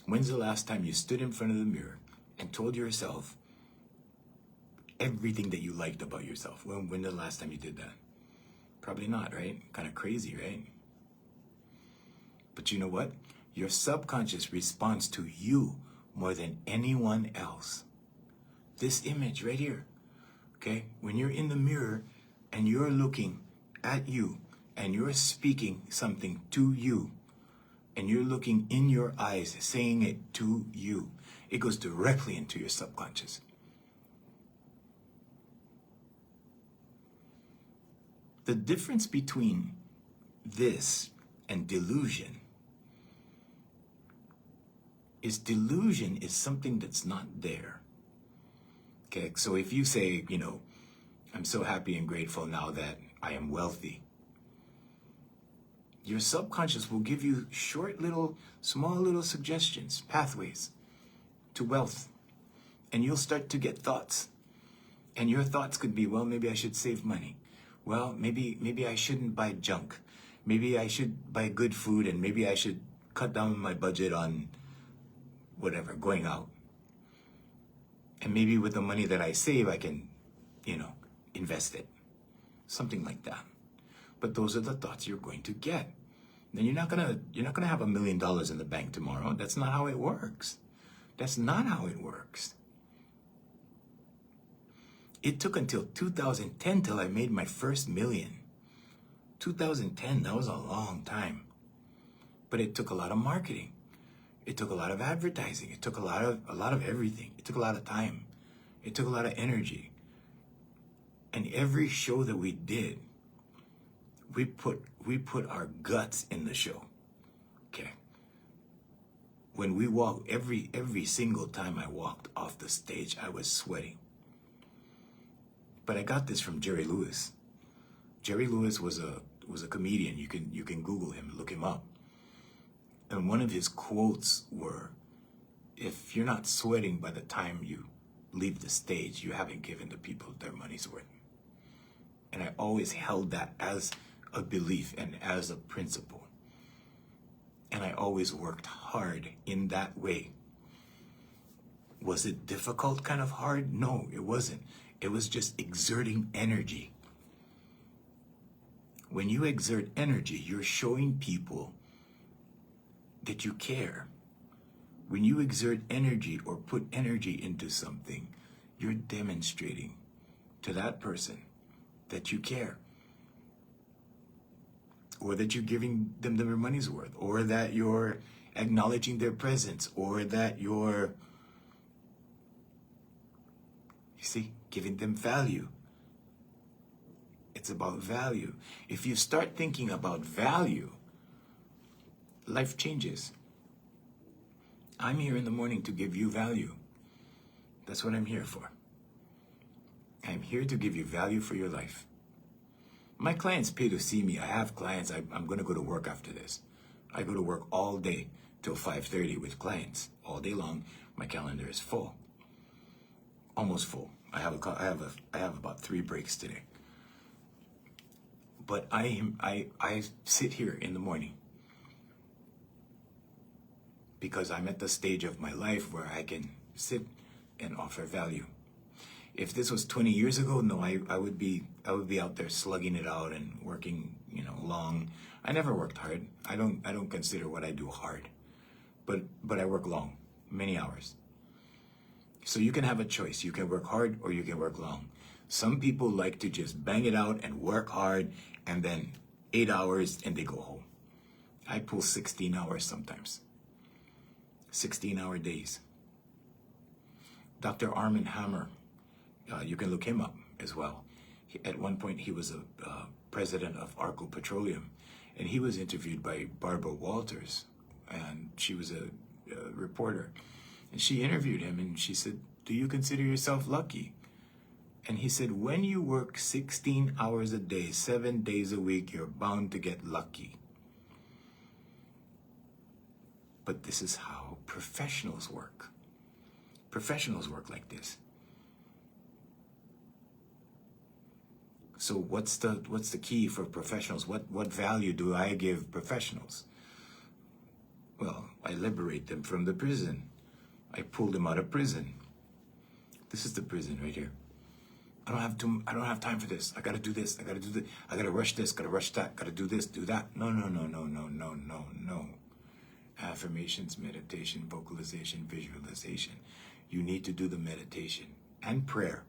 When's the last time you stood in front of the mirror and told yourself everything that you liked about yourself? When the last time you did that? Probably not, right? Kind of crazy, right? But you know what? Your subconscious responds to you more than anyone else. This image right here, okay? When you're in the mirror and you're looking at you and you're speaking something to you and you're looking in your eyes, saying it to you, it goes directly into your subconscious. The difference between this and delusion is something that's not there. Okay, so if you say, I'm so happy and grateful now that I am wealthy, your subconscious will give you small little suggestions, pathways to wealth. And you'll start to get thoughts. And your thoughts could be, well, maybe I should save money. Well, maybe I shouldn't buy junk. Maybe I should buy good food, and maybe I should cut down my budget on whatever, going out. And maybe with the money that I save, I can, invest it. Something like that. But those are the thoughts you're going to get. Then you're not gonna have $1 million in the bank tomorrow. That's not how it works. That's not how it works. It took until 2010 till I made my first million. 2010, that was a long time. But it took a lot of marketing. It took a lot of advertising. It took a lot of everything. It took a lot of time. It took a lot of energy. And every show that we did, we put our guts in the show. Okay. When we walked, every single time I walked off the stage, I was sweating. But I got this from Jerry Lewis. Jerry Lewis was a comedian. You can Google him, look him up. And one of his quotes were, if you're not sweating by the time you leave the stage, you haven't given the people their money's worth. And I always held that as a belief and as a principle. And I always worked hard in that way. Was it difficult, kind of hard? No, it wasn't. It was just exerting energy. When you exert energy, you're showing people that you care. When you exert energy or put energy into something, you're demonstrating to that person that you care. Or that you're giving them their money's worth. Or that you're acknowledging their presence. Or that you're, giving them value. It's about value. If you start thinking about value, life changes. I'm here in the morning to give you value. That's what I'm here for. I'm here to give you value for your life. My clients pay to see me. I have clients. I'm going to go to work after this. I go to work all day till 5:30 with clients. All day long, my calendar is full. Almost full. I have about 3 breaks today. But I sit here in the morning because I'm at the stage of my life where I can sit and offer value. If this was 20 years ago, no, I would be out there slugging it out and working, long. I never worked hard. I don't consider what I do hard. But I work long, many hours. So you can have a choice. You can work hard or you can work long. Some people like to just bang it out and work hard and then 8 hours and they go home. I pull 16 hours sometimes. 16-hour days. Dr. Armand Hammer, you can look him up as well. At one point, he was a president of Arco Petroleum, and he was interviewed by Barbara Walters, and she was a reporter. And she interviewed him, and she said, "Do you consider yourself lucky?" And he said, "When you work 16 hours a day, 7 days a week, you're bound to get lucky." But this is how professionals work. Professionals work like this. So what's the key for professionals? What value do I give professionals? Well, I liberate them from the prison. I pull them out of prison. This is the prison right here. I don't have time for this. I gotta do this. I gotta do this. I gotta rush this. Gotta rush that. Gotta do this. Do that. No. Affirmations, meditation, vocalization, visualization. You need to do the meditation and prayer.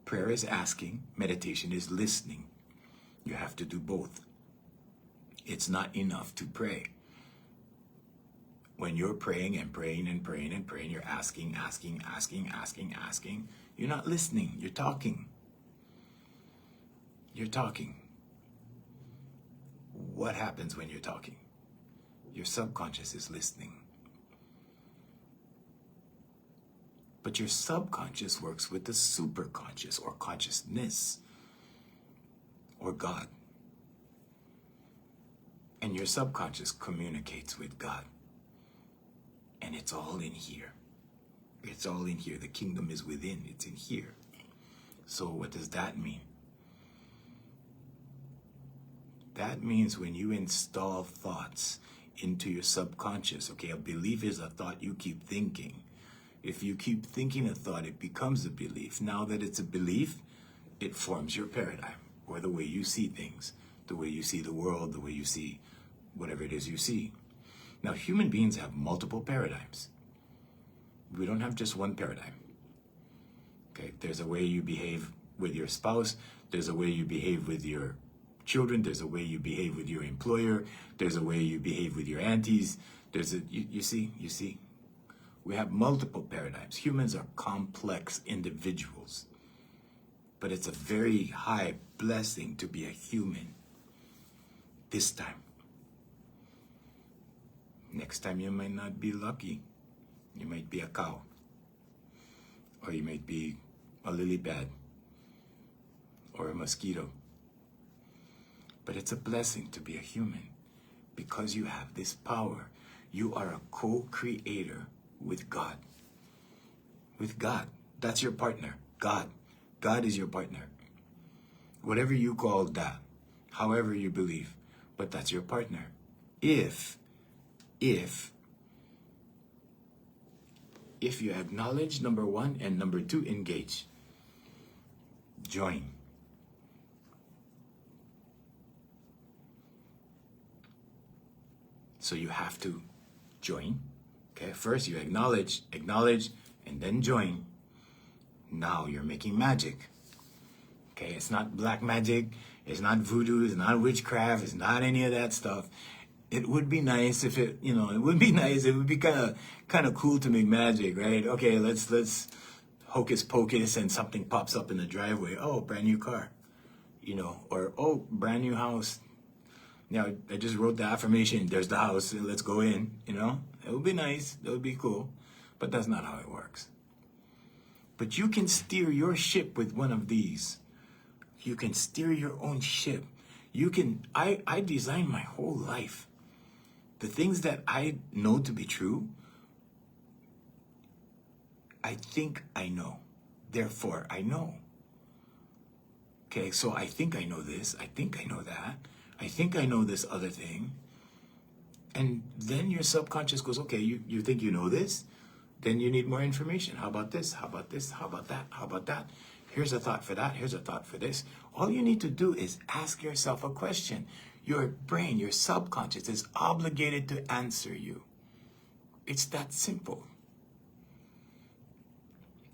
Prayer is asking. Meditation is listening. You have to do both. It's not enough to pray. When you're praying and praying and praying and praying, you're asking. You're not listening. You're talking. You're talking. What happens when you're talking? Your subconscious is listening. But your subconscious works with the superconscious or consciousness or God. And your subconscious communicates with God. And it's all in here. It's all in here. The kingdom is within. It's in here. So what does that mean? That means when you install thoughts into your subconscious, okay, a belief is a thought you keep thinking. If you keep thinking a thought, it becomes a belief. Now that it's a belief, it forms your paradigm, or the way you see things, the way you see the world, the way you see whatever it is you see. Now, human beings have multiple paradigms. We don't have just one paradigm. Okay, there's a way you behave with your spouse. There's a way you behave with your children. There's a way you behave with your employer. There's a way you behave with your aunties. You see. We have multiple paradigms. Humans are complex individuals. But it's a very high blessing to be a human this time. Next time you might not be lucky. You might be a cow. Or you might be a lily pad. Or a mosquito. But it's a blessing to be a human because you have this power. You are a co-creator with God. With God. That's your partner. God. God is your partner. Whatever you call that. However you believe. But that's your partner. If you acknowledge number one and number two, engage. Join. So you have to join. Okay, first you acknowledge, and then join. Now you're making magic. Okay, it's not black magic, it's not voodoo, it's not witchcraft, it's not any of that stuff. It would be nice if it would be kind of cool to make magic, right? Okay, let's hocus pocus and something pops up in the driveway. Oh, brand new car. Or oh, brand new house. Now, I just wrote the affirmation, there's the house, let's go in, It would be nice, that would be cool, but that's not how it works. But you can steer your ship with one of these. You can steer your own ship. I designed my whole life. The things that I know to be true, I think I know. Therefore, I know. Okay, so I think I know this, I think I know that. I think I know this other thing. And then your subconscious goes, okay, you think you know this? Then you need more information. How about this? How about this? How about that? How about that? Here's a thought for that. Here's a thought for this. All you need to do is ask yourself a question. Your brain, your subconscious is obligated to answer you. It's that simple.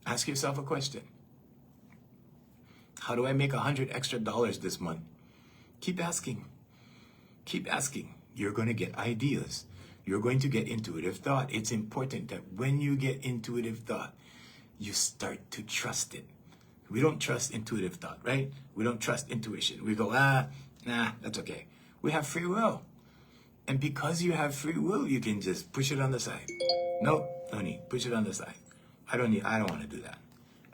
Ask yourself a question. How do I make $100 extra this month? Keep asking. Keep asking. You're going to get ideas. You're going to get intuitive thought. It's important that when you get intuitive thought, you start to trust it. We don't trust intuitive thought, right? We don't trust intuition. We go, nah, that's okay. We have free will. And because you have free will, you can just push it on the side. No, honey, push it on the side. I don't want to do that.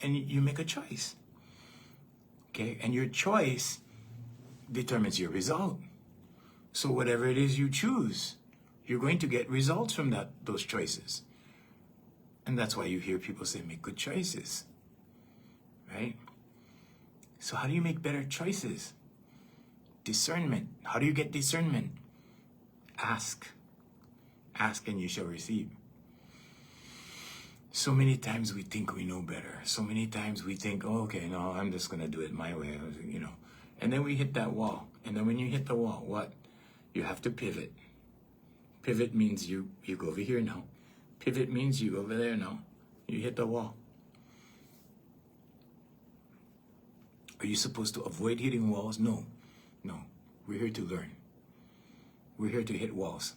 And you make a choice. Okay? And your choice determines your result. So whatever it is you choose, you're going to get results from those choices. And that's why you hear people say, make good choices. Right? So how do you make better choices? Discernment. How do you get discernment? Ask. Ask and you shall receive. So many times we think we know better. So many times we think, oh, okay, no, I'm just going to do it my way, you know. And then we hit that wall. And then when you hit the wall, what? You have to pivot. Pivot means you go over here now. Pivot means you go over there now. You hit the wall. Are you supposed to avoid hitting walls? No. No. We're here to learn. We're here to hit walls.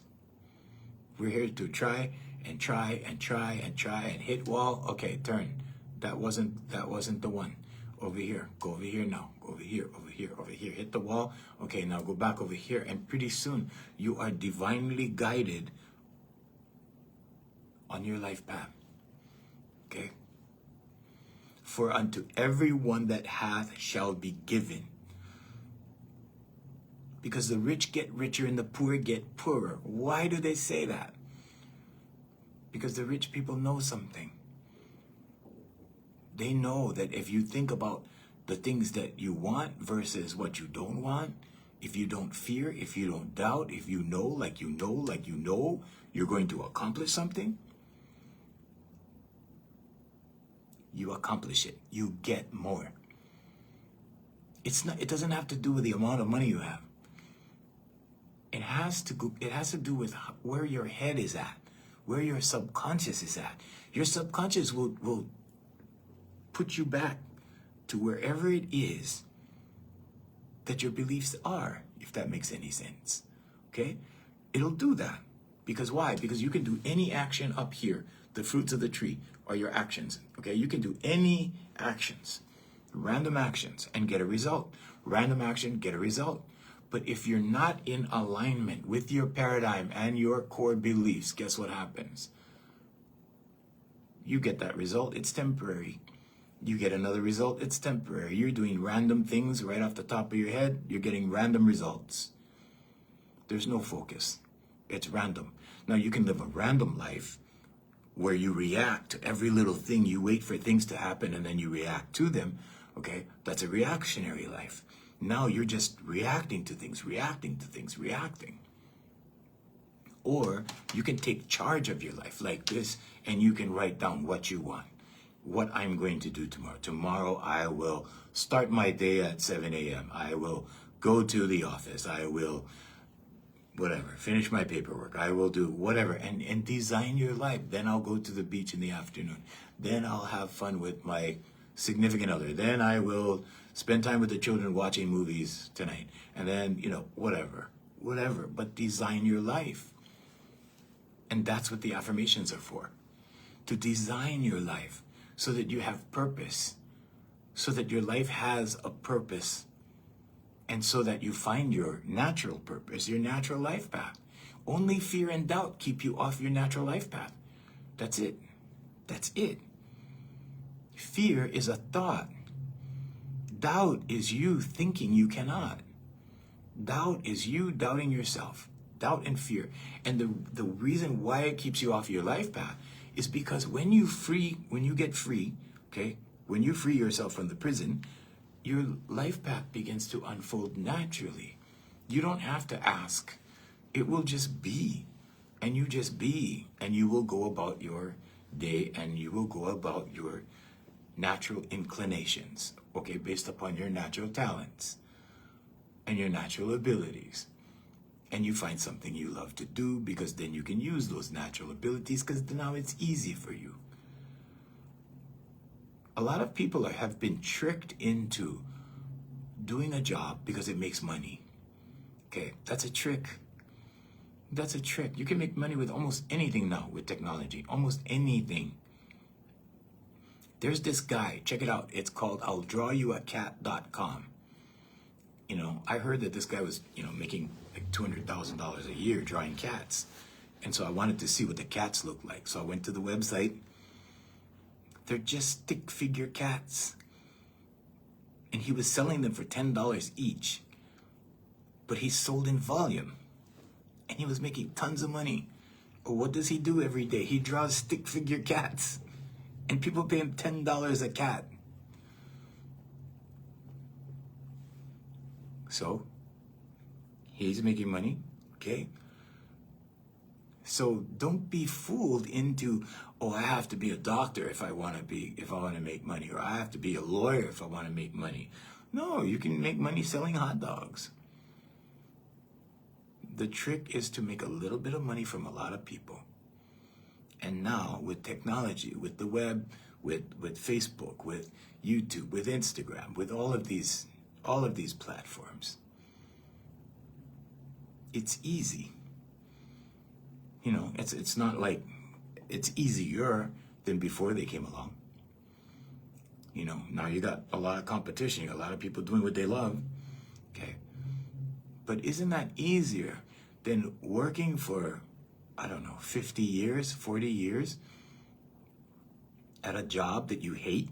We're here to try and try and try and try and hit wall. Okay, turn. That wasn't the one. Over here. Go over here now. Go over here, over here, over here. Hit the wall. Okay, now go back over here. And pretty soon you are divinely guided on your life path. Okay? For unto everyone that hath shall be given. Because the rich get richer and the poor get poorer. Why do they say that? Because the rich people know something. They know that if you think about the things that you want versus what you don't want, if you don't fear, if you don't doubt, if you know like you know, like you know you're going to accomplish something, you accomplish it. You get more. It doesn't have to do with the amount of money you have. It has to do with where your head is at, where your subconscious is at. Your subconscious will put you back to wherever it is that your beliefs are, if that makes any sense. Okay? It'll do that. Because why? Because you can do any action up here. The fruits of the tree are your actions. Okay? You can do any actions, random actions, and get a result. Random action, get a result. But if you're not in alignment with your paradigm and your core beliefs, guess what happens? You get that result, it's temporary. You get another result, it's temporary. You're doing random things right off the top of your head, you're getting random results. There's no focus. It's random. Now you can live a random life where you react to every little thing. You wait for things to happen and then you react to them. Okay, that's a reactionary life. Now you're just reacting to things, reacting. Or you can take charge of your life like this and you can write down what you want, what I'm going to do tomorrow. Tomorrow I will start my day at 7 a.m. I will go to the office. I will, whatever, finish my paperwork. I will do whatever and design your life. Then I'll go to the beach in the afternoon. Then I'll have fun with my significant other. Then I will spend time with the children watching movies tonight. And then, whatever. But design your life. And that's what the affirmations are for. To design your life so that you have purpose. So that your life has a purpose. And so that you find your natural purpose, your natural life path. Only fear and doubt keep you off your natural life path. That's it. That's it. Fear is a thought. Doubt is you thinking you cannot. Doubt is you doubting yourself. Doubt and fear. And the reason why it keeps you off your life path is because when you get free, okay, when you free yourself from the prison, your life path begins to unfold naturally. You don't have to ask. It will just be. And you just be. And you will go about your day and you will go about your natural inclinations, okay, based upon your natural talents and your natural abilities. And you find something you love to do because then you can use those natural abilities because now it's easy for you. A lot of people have been tricked into doing a job because it makes money. Okay, that's a trick. That's a trick. You can make money with almost anything now with technology, almost anything. There's this guy, check it out. It's called I'llDrawYouACat.com. I heard that this guy was, making like $200,000 a year drawing cats. And so I wanted to see what the cats look like. So I went to the website. They're just stick figure cats. And he was selling them for $10 each. But he sold in volume. And he was making tons of money. But what does he do every day? He draws stick figure cats. And people pay him $10 a cat. So he's making money, okay? So don't be fooled into, oh, I have to be a doctor if I want to make money, or I have to be a lawyer if I want to make money. No, you can make money selling hot dogs. The trick is to make a little bit of money from a lot of people. And now with technology, with the web, with Facebook, with YouTube, with Instagram, with all of these platforms, it's easy. You know, it's not like it's easier than before they came along. You know, now you got a lot of competition, you got a lot of people doing what they love. Okay. But isn't that easier than working for, I don't know, 50 years, 40 years at a job that you hate?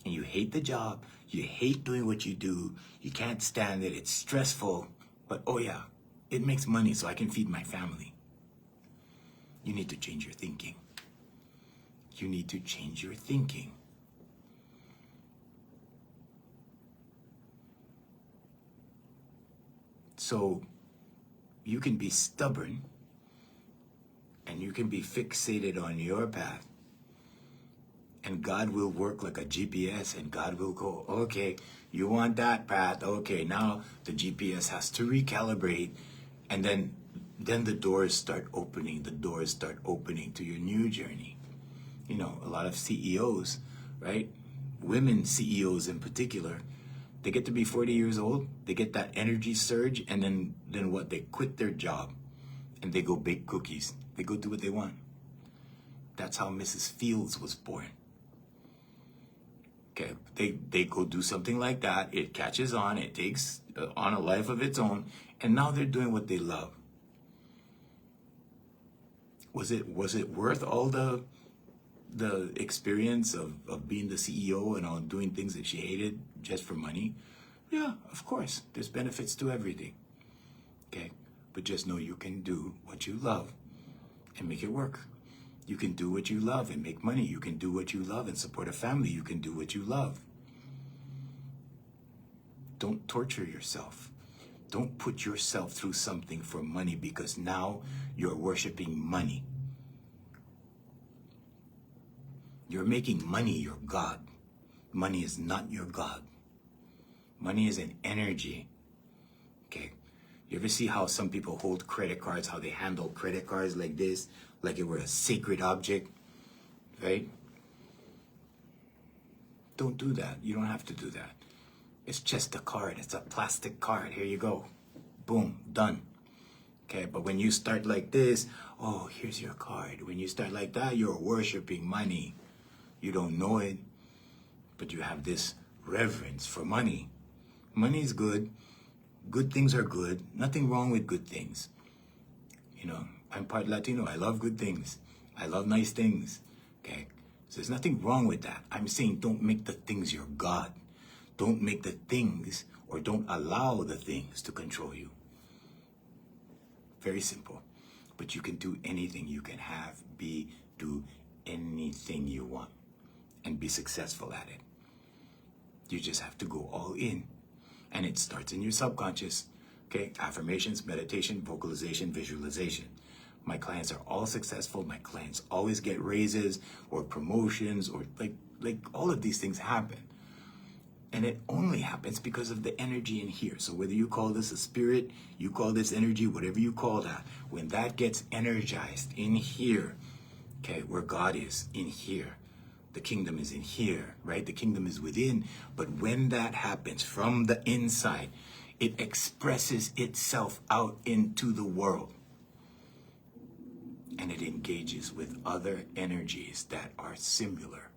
And you hate the job, you hate doing what you do, you can't stand it, it's stressful, but oh yeah, it makes money so I can feed my family. You need to change your thinking. You need to change your thinking. So you can be stubborn and you can be fixated on your path, and God will work like a GPS, and God will go, okay, you want that path, okay, now the GPS has to recalibrate, and then the doors start opening to your new journey. You know, a lot of CEOs, right? Women CEOs in particular, they get to be 40 years old, they get that energy surge, and then what? They quit their job and they go bake cookies. They go do what they want. That's how Mrs. Fields was born. Okay, they go do something like that, it catches on, it takes on a life of its own, and now they're doing what they love. Was it worth all the experience of being the CEO and all doing things that she hated just for money? Yeah, of course. There's benefits to everything. Okay? But just know you can do what you love and make it work. You can do what you love and make money. You can do what you love and support a family. You can do what you love. Don't torture yourself. Don't put yourself through something for money, because now you're worshiping money. You're making money your God. Money is not your God. Money is an energy. Okay? You ever see how some people hold credit cards, how they handle credit cards like this, like it were a sacred object, right? Don't do that. You don't have to do that. It's just a card. It's a plastic card. Here you go. Boom, done. Okay, but when you start like this, oh, here's your card. When you start like that, you're worshiping money. You don't know it, but you have this reverence for money. Money is good. Good things are good. Nothing wrong with good things. You know, I'm part Latino. I love good things. I love nice things. Okay, so there's nothing wrong with that. I'm saying don't make the things your God. Don't make the things, or don't allow the things to control you. Very simple. But you can do anything. You can have, do anything you want and be successful at it. You just have to go all in. And it starts in your subconscious. Okay, affirmations, meditation, vocalization, visualization. My clients are all successful. My clients always get raises or promotions, or like all of these things happen. And it only happens because of the energy in here. So whether you call this a spirit, you call this energy, whatever you call that, when that gets energized in here, okay, where God is, in here, the kingdom is in here, right? The kingdom is within. But when that happens from the inside, it expresses itself out into the world. And it engages with other energies that are similar.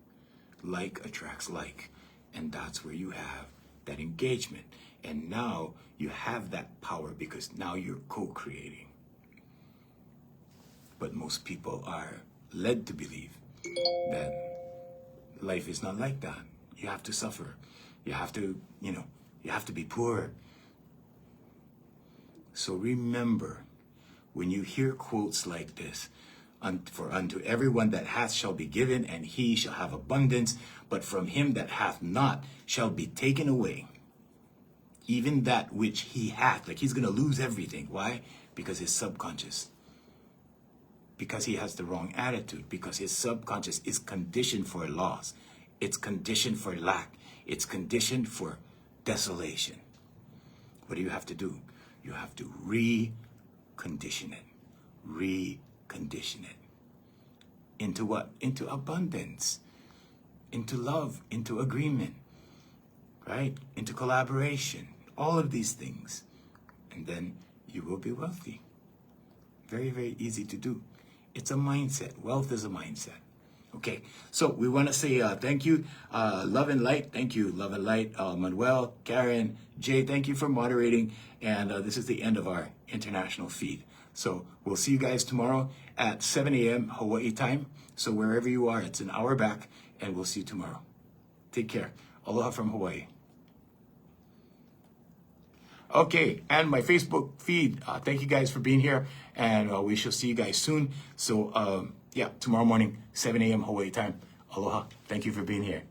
Like attracts like. And that's where you have that engagement. And now you have that power, because now you're co-creating. But most people are led to believe that life is not like that. You have to suffer. You have to, you have to be poor. So remember, when you hear quotes like this, for unto everyone that hath shall be given, and he shall have abundance, but from him that hath not shall be taken away even that which he hath. Like he's going to lose everything. Why? Because his subconscious. Because he has the wrong attitude. Because his subconscious is conditioned for loss. It's conditioned for lack. It's conditioned for desolation. What do you have to do? You have to recondition it. Recondition it. Into what? Into abundance. Into love. Into agreement. Right? Into collaboration. All of these things. And then you will be wealthy. Very, very easy to do. It's a mindset. Wealth is a mindset. Okay, so we want to say thank you, Love and Light. Thank you, Love and Light. Manuel, Karen, Jay, thank you for moderating. And this is the end of our international feed. So we'll see you guys tomorrow at 7 a.m. Hawaii time. So wherever you are, it's an hour back, and we'll see you tomorrow. Take care. Aloha from Hawaii. Okay, and my Facebook feed. Thank you guys for being here, and we shall see you guys soon. So, yeah, tomorrow morning, 7 a.m. Hawaii time. Aloha. Thank you for being here.